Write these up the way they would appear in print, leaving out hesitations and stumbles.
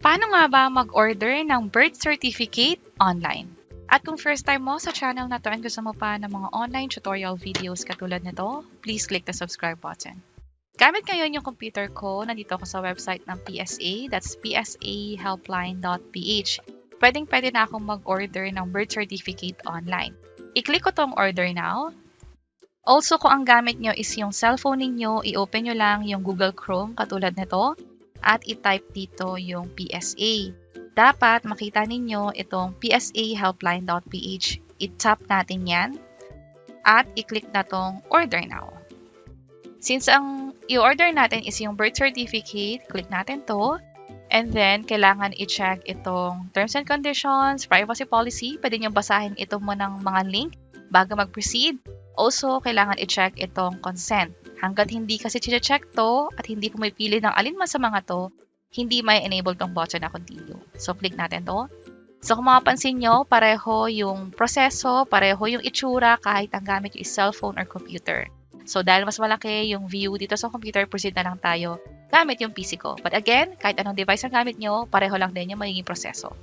Paano nga ba mag-order ng birth certificate online? At kung first time mo sa channel na to and gusto mo pa ng mga online tutorial videos katulad nito, please click the subscribe button. Gamit ngayon yung computer ko, nandito ako sa website ng PSA, that's psahelpline.ph. Pwede na akong mag-order ng birth certificate online. I-click ko tong order now. Also, kung ang gamit nyo is yung cellphone ninyo, i-open nyo lang yung Google Chrome katulad nito at i-type dito yung PSA. Dapat makita ninyo itong psahelpline.ph. I-tap natin yan at i-click na tong order now. Since ang i-order natin is yung birth certificate, click natin to. And then, kailangan i-check itong terms and conditions, privacy policy. Pwede nyo basahin ito mo ng mga link bago mag-proceed. Also, kailangan i-check itong consent. Hanggat hindi kasi check to at hindi pumipili ng alinman sa mga to, hindi may enable tong button na continue. So, click natin to. So, kung mapapansin nyo, pareho yung proseso, pareho yung itsura kahit ang gamit yung cellphone or computer. So, dahil mas malaki yung view dito sa computer, proceed na lang tayo gamit yung PC ko. But again, kahit anong device ang gamit nyo, pareho lang din yung magiging proseso.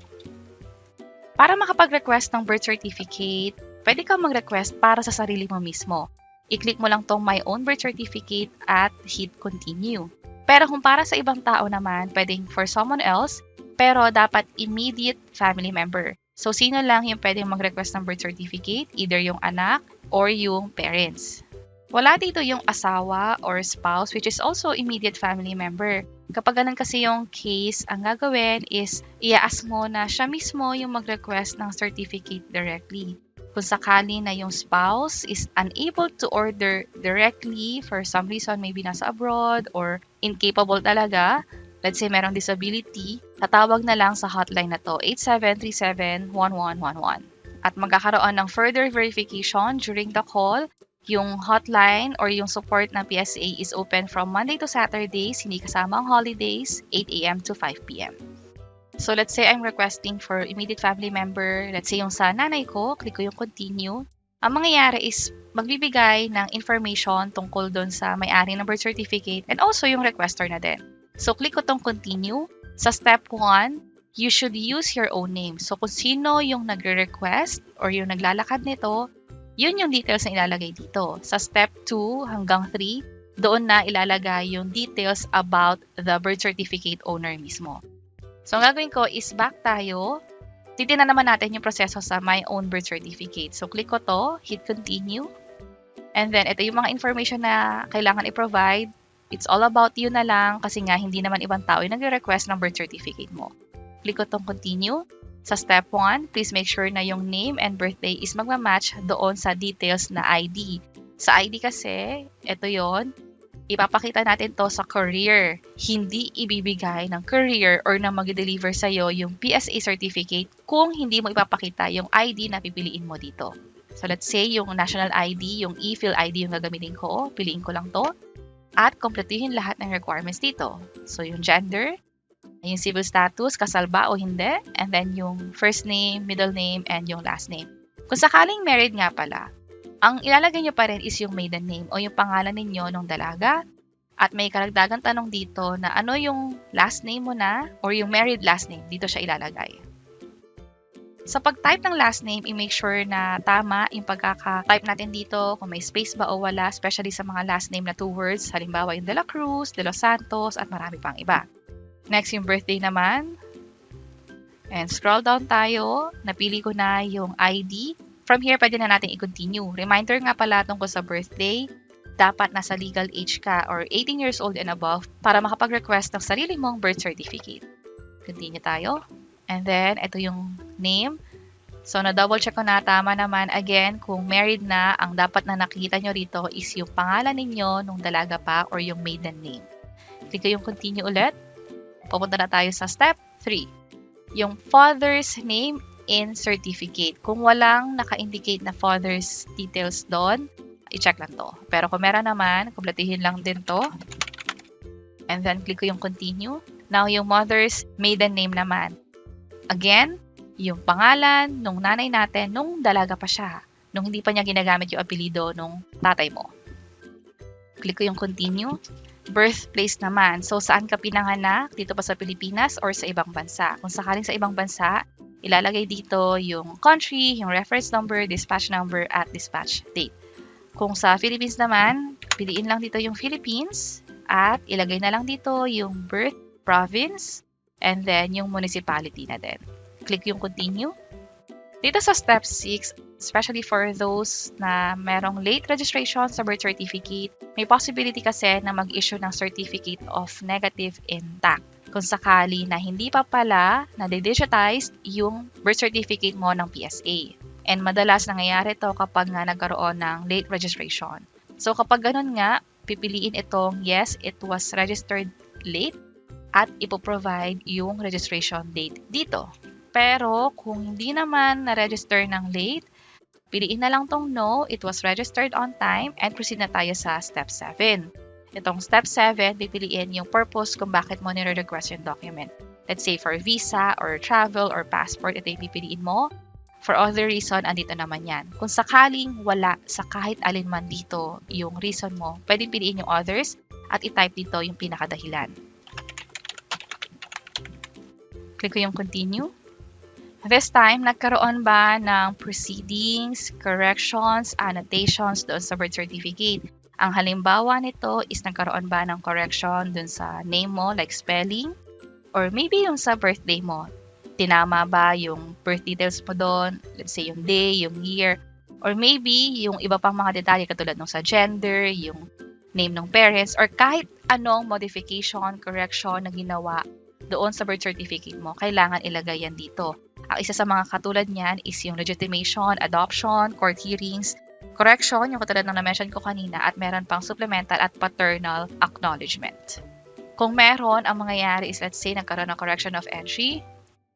Para makapag-request ng birth certificate, pwede kang mag-request para sa sarili mo mismo. I-click mo lang tong My Own Birth Certificate at hit Continue. Pero kung para sa ibang tao naman, pwedeng for someone else, pero dapat immediate family member. So, sino lang yung pwedeng mag-request ng birth certificate? Either yung anak or yung parents. Wala dito yung asawa or spouse, which is also immediate family member. Kapag ganun kasi yung case, ang gagawin is i-ask mo na siya mismo yung mag-request ng certificate directly. Kung sakali na yung spouse is unable to order directly for some reason, maybe nasa abroad or incapable talaga, let's say merong disability, tatawag na lang sa hotline na to, 8737-1111. At magkakaroon ng further verification during the call. Yung hotline or yung support ng PSA is open from Monday to Saturdays, hindi kasama ang holidays, 8 a.m. to 5 p.m. So, let's say I'm requesting for immediate family member. Let's say yung sa nanay ko, click ko yung continue. Ang mangyayari is magbibigay ng information tungkol doon sa may-ari ng birth certificate and also yung requester na din. So, click ko tong continue. Sa step 1, you should use your own name. So, kung sino yung nagre-request or yung naglalakad nito, yun yung details na ilalagay dito. Sa step 2 hanggang 3, doon na ilalagay yung details about the birth certificate owner mismo. So, ang gagawin ko is back tayo. Titignan naman natin yung proseso sa My Own Birth Certificate. So, click ko to, hit continue. And then, ito yung mga information na kailangan i-provide. It's all about you na lang kasi nga hindi naman ibang tao yung nag-request ng birth certificate mo. Click ko tong continue. Sa step 1, please make sure na yung name and birthday is magmamatch doon sa details na ID. Sa ID kasi, ito yon. Ipapakita natin to sa courier. Hindi ibibigay ng courier or na mag-deliver sa'yo yung PSA certificate kung hindi mo ipapakita yung ID na pipiliin mo dito. So let's say yung national ID, yung e-fill ID yung gagamitin ko. Piliin ko lang to. At kompletuhin lahat ng requirements dito. So yung gender, yung civil status, kasal ba o hindi, and then yung first name, middle name, and yung last name. Kung sakaling married nga pala, ang ilalagay nyo pa rin is yung maiden name o yung pangalan ninyo nung dalaga. At may karagdagang tanong dito na ano yung last name mo na or yung married last name. Dito siya ilalagay. Sa pag-type ng last name, i-make sure na tama yung pagkaka-type natin dito, kung may space ba o wala, especially sa mga last name na 2 words. Halimbawa yung De La Cruz, De Los Santos, at marami pang iba. Next, yung birthday naman. And scroll down tayo. Napili ko na yung ID. From here, pwede na natin i-continue. Reminder nga pala tungkol sa birthday, dapat nasa legal age ka or 18 years old and above para makapag-request ng sarili mong birth certificate. Continue tayo. And then, ito yung name. So, na-double check ko na tama naman. Again, kung married na, ang dapat na nakikita nyo rito is yung pangalan ninyo nung dalaga pa or yung maiden name. Click ko yung continue ulit. Pupunta na tayo sa step 3. Yung father's name in certificate. Kung walang naka-indicate na father's details doon, i-check lang to. Pero kung meron naman, kumpletuhin lang din to. And then, click ko yung continue. Now, yung mother's maiden name naman. Again, yung pangalan nung nanay natin nung dalaga pa siya. Nung hindi pa niya ginagamit yung apelido nung tatay mo. Click ko yung continue. birthplace naman. So, saan ka pinanganak? Dito pa sa Pilipinas or sa ibang bansa? Kung sakaling sa ibang bansa, ilalagay dito yung country, yung reference number, dispatch number, at dispatch date. Kung sa Philippines naman, piliin lang dito yung Philippines at ilagay na lang dito yung birth, province, and then yung municipality na din. Click yung continue. Dito sa step 6, especially for those na merong late registration sa birth certificate, may possibility kasi na mag-issue ng certificate of negative intact kung sakali na hindi pa pala na-digitize yung birth certificate mo ng PSA. And madalas nangyayari to kapag nga nagkaroon ng late registration. So kapag ganun nga, pipiliin itong yes, it was registered late at ipoprovide yung registration date dito. Pero kung hindi naman na-register ng late, piliin na lang tong no, it was registered on time, and proceed na tayo sa step 7. Itong step 7, pipiliin yung purpose kung bakit mo nire-request yung document. Let's say for visa or travel or passport, ito yung pipiliin mo. For other reason, andito naman yan. Kung sakaling wala sa kahit alin man dito yung reason mo, pwedeng piliin yung others at i-type dito yung pinakadahilan. Click ko yung continue. This time, nagkaroon ba ng proceedings, corrections, annotations doon sa birth certificate? Ang halimbawa nito is nagkaroon ba ng correction doon sa name mo, like spelling? Or maybe yung sa birthday mo. Tinama ba yung birth details mo doon? Let's say yung day, yung year. Or maybe yung iba pang mga detalye katulad ng sa gender, yung name ng parents, or kahit anong modification, correction na ginawa doon sa birth certificate mo, kailangan ilagay yan dito. Ang isa sa mga katulad niyan is yung legitimation, adoption, court hearings, correction, yung katulad ng na-mention ko kanina, at meron pang supplemental at paternal acknowledgement. Kung meron, ang mangyayari is let's say nagkaroon ng correction of entry,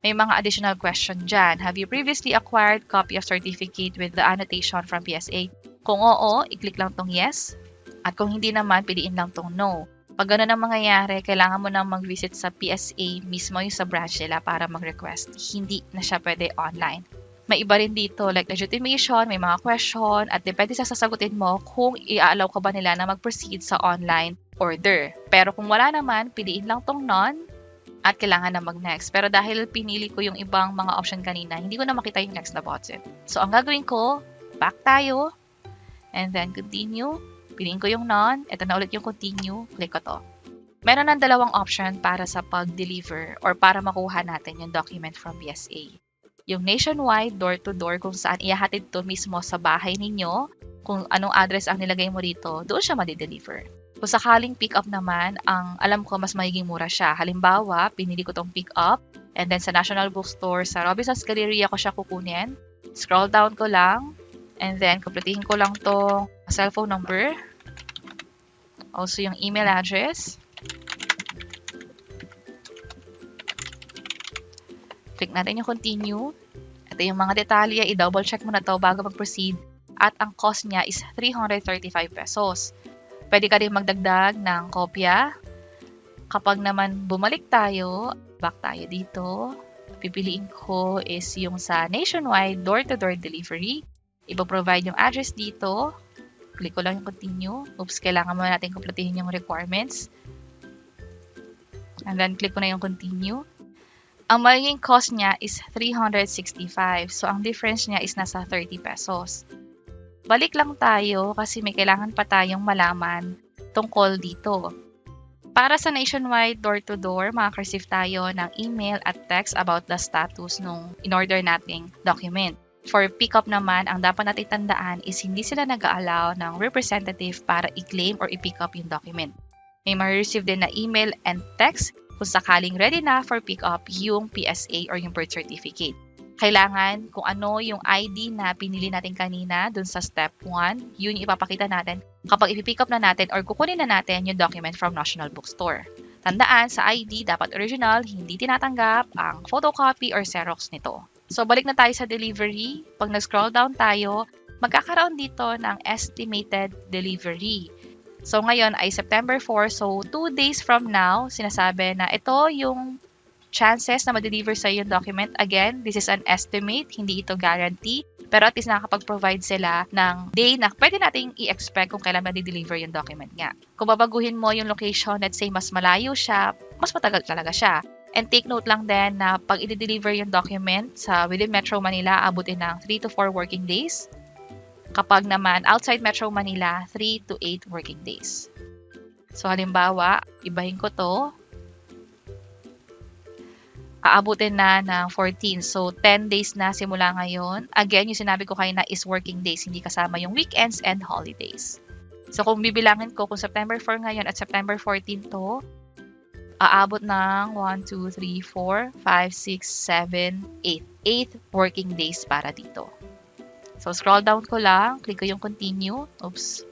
may mga additional question dyan. Have you previously acquired copy of certificate with the annotation from PSA? Kung oo, i-click lang tong yes. At kung hindi naman, piliin lang tong no. Pag gano'n ang mangyayari, kailangan mo na mag-visit sa PSA mismo yung sa branch nila para mag-request. Hindi na siya pwede online. May iba rin dito like legitimation, may mga question, at depende sa sasagutin mo kung i-allow ka ba nila na mag-proceed sa online order. Pero kung wala naman, piliin lang tong none at kailangan na mag-next. Pero dahil pinili ko yung ibang mga option kanina, hindi ko na makita yung next na button. So ang gagawin ko, back tayo, and then continue. Piliin ko yung none. Ito na ulit yung continue. Click ko to. Meron ng dalawang option para sa pag-deliver or para makuha natin yung document from PSA. Yung nationwide, door-to-door, kung saan ihahatid to mismo sa bahay ninyo, kung anong address ang nilagay mo dito, doon siya madi-deliver. Kung sakaling pick-up naman, ang alam ko mas magiging mura siya. Halimbawa, pinili ko tong pick-up, and then sa National Bookstore, sa Robinson's Galleria ko siya kukunin. Scroll down ko lang, and then kumpletehin ko lang tong cellphone number. Also yung email address. Click natin yung continue. Ito yung mga detalye. I-double check mo na to bago mag-proceed. At ang cost niya is 335 pesos. Pwede ka rin magdagdag ng kopya. Kapag naman bumalik tayo, back tayo dito. Pipiliin ko is yung sa nationwide door-to-door delivery. Ipo-provide yung address dito. Click ko lang yung continue. Oops, kailangan mo natin kumpletehin yung requirements. And then, click ko na yung continue. Ang magiging cost niya is 365. So, ang difference niya is nasa 30 pesos. Balik lang tayo kasi may kailangan pa tayong malaman tungkol dito. Para sa nationwide door-to-door, makaka-receive tayo ng email at text about the status nung in-order nating document. For pick-up naman, ang dapat natin tandaan is hindi sila nag-allow ng representative para i-claim or i-pick up yung document. May ma-receive din na email and text kung sakaling ready na for pick-up yung PSA or yung birth certificate. Kailangan kung ano yung ID na pinili natin kanina dun sa step 1, yun yung ipapakita natin kapag i-pick up na natin or kukunin na natin yung document from National Bookstore. Tandaan, sa ID, dapat original, hindi tinatanggap ang photocopy or Xerox nito. So, balik na tayo sa delivery. Pag nag-scroll down tayo, magkakaroon dito ng estimated delivery. So, ngayon ay September 4. So, 2 days from now, sinasabi na ito yung chances na ma-deliver sa yung document. Again, this is an estimate, hindi ito guarantee. Pero at least nakakapag-provide sila ng day na pwede nating i-expect kung kailan ma-deliver yung document nga. Kung babaguhin mo yung location, let's say mas malayo siya, mas matagal talaga siya. And take note lang din na pag i-deliver yung document sa within Metro Manila, abutin ng 3 to 4 working days. Kapag naman outside Metro Manila, 3 to 8 working days. So halimbawa, ibahin ko to. Aabutin na ng 14. So, 10 days na simula ngayon. Again, yung sinabi ko kayo na is working days, hindi kasama yung weekends and holidays. So, kung bibilangin ko, kung September 4 ngayon at September 14 to, aabot ng 1, 2, 3, 4, 5, 6, 7, 8. 8 working days para dito. So, scroll down ko lang. Click ko yung continue. Oops.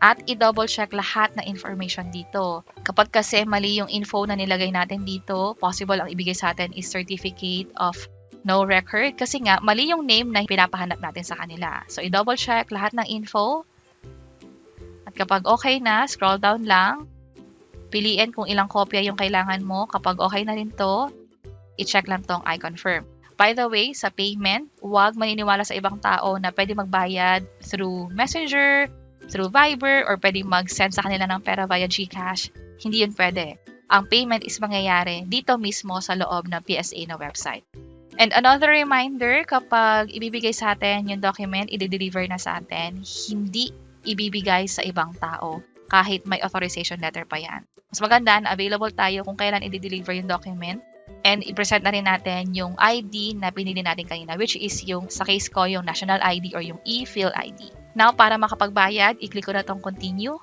At i-double check lahat ng information dito. Kapag kasi mali yung info na nilagay natin dito, possible ang ibigay sa atin is certificate of no record kasi nga mali yung name na pinapahanap natin sa kanila. So i-double check lahat ng info. At kapag okay na, scroll down lang. Piliin kung ilang kopya yung kailangan mo. Kapag okay na rin to, i-check lang tong I confirm. By the way, sa payment, huwag maniniwala sa ibang tao na pwede magbayad through Messenger, through Viber, or pwedeng mag-send sa kanila ng pera via GCash. Hindi yun pwede. Ang payment is mangyayari dito mismo sa loob ng PSA na website. And another reminder, kapag ibibigay sa atin yung document, i-deliver na sa atin, hindi ibibigay sa ibang tao kahit may authorization letter pa yan. Mas maganda na available tayo kung kailan i-deliver yung document and i-present na rin natin yung ID na pinili natin kanina, which is yung, sa case ko, yung national ID or yung e-fill ID. Now, para makapagbayad, i-click ko na tong continue.